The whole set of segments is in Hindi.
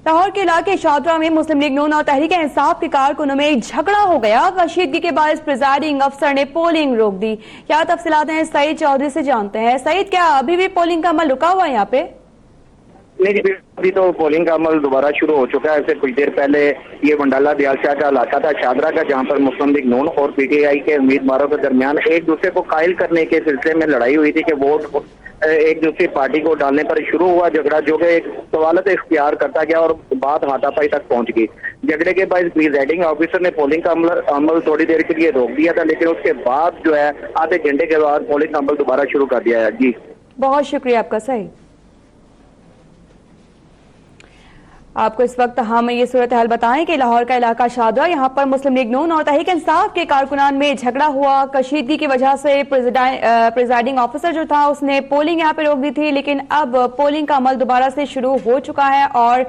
लाहौर के इलाके शादरा में मुस्लिम लीग नून और तहरीक इंसाफ के कारकुनों में झगड़ा हो गया। कशीदगी के बाद प्रिजाइडिंग अफसर ने पोलिंग रोक दी। क्या तफसीलात हैं सईद चौधरी से जानते हैं। सईद, क्या अभी भी पोलिंग का अमल रुका हुआ है यहाँ पे? नहीं, अभी तो पोलिंग का अमल दोबारा शुरू हो चुका है। इससे कुछ देर पहले ये वंडाला दयालशाह का इलाका था शादरा का, जहां पर मुस्लिम लीग नून और पीटीआई के उम्मीदवारों के दरमियान एक दूसरे को कायल करने के सिलसिले में लड़ाई हुई थी कि वोट एक दूसरी पार्टी को डालने पर शुरू हुआ झगड़ा, जो कि एक सवालत इख्तियार करता गया और बात हाथापाई तक पहुंच गई। झगड़े के बाद प्रिजाइडिंग ऑफिसर ने पोलिंग का अमल थोड़ी देर के लिए रोक दिया था, लेकिन उसके बाद जो है आधे घंटे के बाद पोलिंग का अमल दोबारा शुरू कर दिया है। जी, बहुत शुक्रिया आपका सईद। आपको इस वक्त हम ये सूरत हाल बताएं कि लाहौर का इलाका शादरा, यहाँ पर मुस्लिम लीग नून और तहरीक इंसाफ के कारकुनान में झगड़ा हुआ। कशीदगी की वजह से प्रिजाइडिंग ऑफिसर जो था उसने पोलिंग यहाँ पे रोक दी थी, लेकिन अब पोलिंग का अमल दोबारा से शुरू हो चुका है और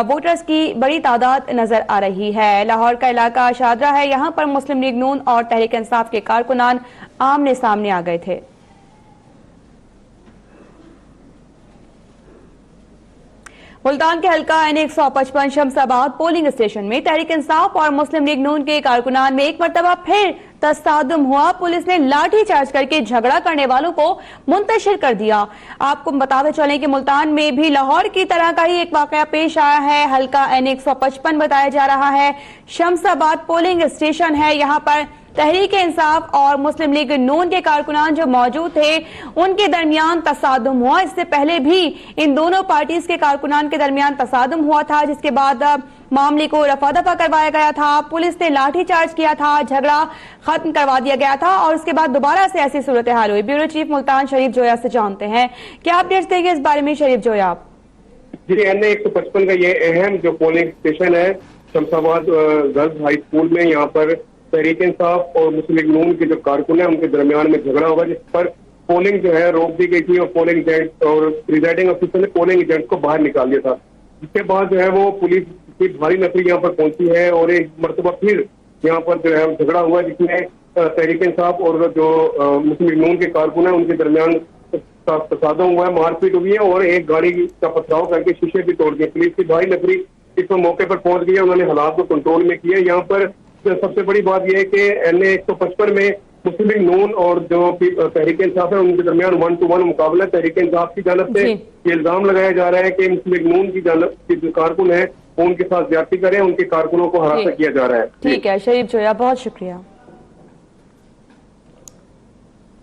वोटर्स की बड़ी तादाद नजर आ रही है। लाहौर का इलाका शादरा है, यहाँ पर मुस्लिम लीग नून और तहरीक इंसाफ के कारकुनान आमने सामने आ गए थे। मुल्तान के हल्का N155 शमसाबाद पोलिंग स्टेशन में तहरीक इंसाफ और मुस्लिम लीग नून के कारकुनान में एक मरतबा फिर तसादुम हुआ। पुलिस ने लाठी चार्ज करके झगड़ा करने वालों को मुंतशिर कर दिया। आपको बताते चलें कि मुल्तान में भी लाहौर की तरह का ही एक वाकया पेश आया है। हल्का N155 बताया जा रहा है, शमसाबाद पोलिंग स्टेशन है। यहाँ पर तहरीक इंसाफ और मुस्लिम लीग नून के कारकुनान जो मौजूद थे उनके दरमियान तसादुम हुआ। इससे पहले भी इन दोनों पार्टीज के कारकुनान के दरमियान तसादुम हुआ था, जिसके बाद मामले को रफा दफा करवाया गया था। पुलिस ने लाठीचार्ज किया था, झगड़ा खत्म करवा दिया गया था और उसके बाद दोबारा से ऐसी सूरत हाल हुई। ब्यूरो चीफ मुल्तान शरीफ जोया से जानते हैं, क्या अपडेट्स देंगे इस बारे में शरीफ जोया आप? जी, N155 का ये अहम जो पोलिंग स्टेशन है शमसाबाद गर्ल्स हाई स्कूल में, यहाँ पर तहरीक इंसाफ और मुस्लिम लीग नून के जो कारकुन है उनके दरमियान में झगड़ा हुआ, जिस पर पोलिंग जो है रोक दी गई थी और पोलिंग एजेंट और प्रिजाइडिंग ऑफिसर ने पोलिंग एजेंट को बाहर निकाल दिया था। जिसके बाद जो है वो पुलिस की भारी नफरी यहाँ पर पहुंची है और एक मरतबा फिर यहाँ पर जो है झगड़ा हुआ, जिसमें तहरीक इंसाफ और जो मुस्लिम लीग नून के कारकुन है उनके दरमियान तसादुम हुआ है, मारपीट हुई है और एक गाड़ी का पथराव करके शीशे भी तोड़ दिए। पुलिस की भारी नफरी इस मौके पर पहुंच गई है, उन्होंने हालात को कंट्रोल में किया। यहाँ पर सबसे बड़ी बात यह है कि N155 में मुस्लिम लीग नून और जो तहरीक इंसाफ है उनके दरमियान 1-to-1 मुकाबला। तहरीक इंसाफ की जानब से ये इल्जाम लगाया जा रहा है कि मुस्लिम लीग नून की जानब के जो कारकुन है वो उनके साथ ज्यादती करें, उनके कारकुनों को हरासा किया जा रहा है। ठीक है शरीफ जोया, बहुत शुक्रिया।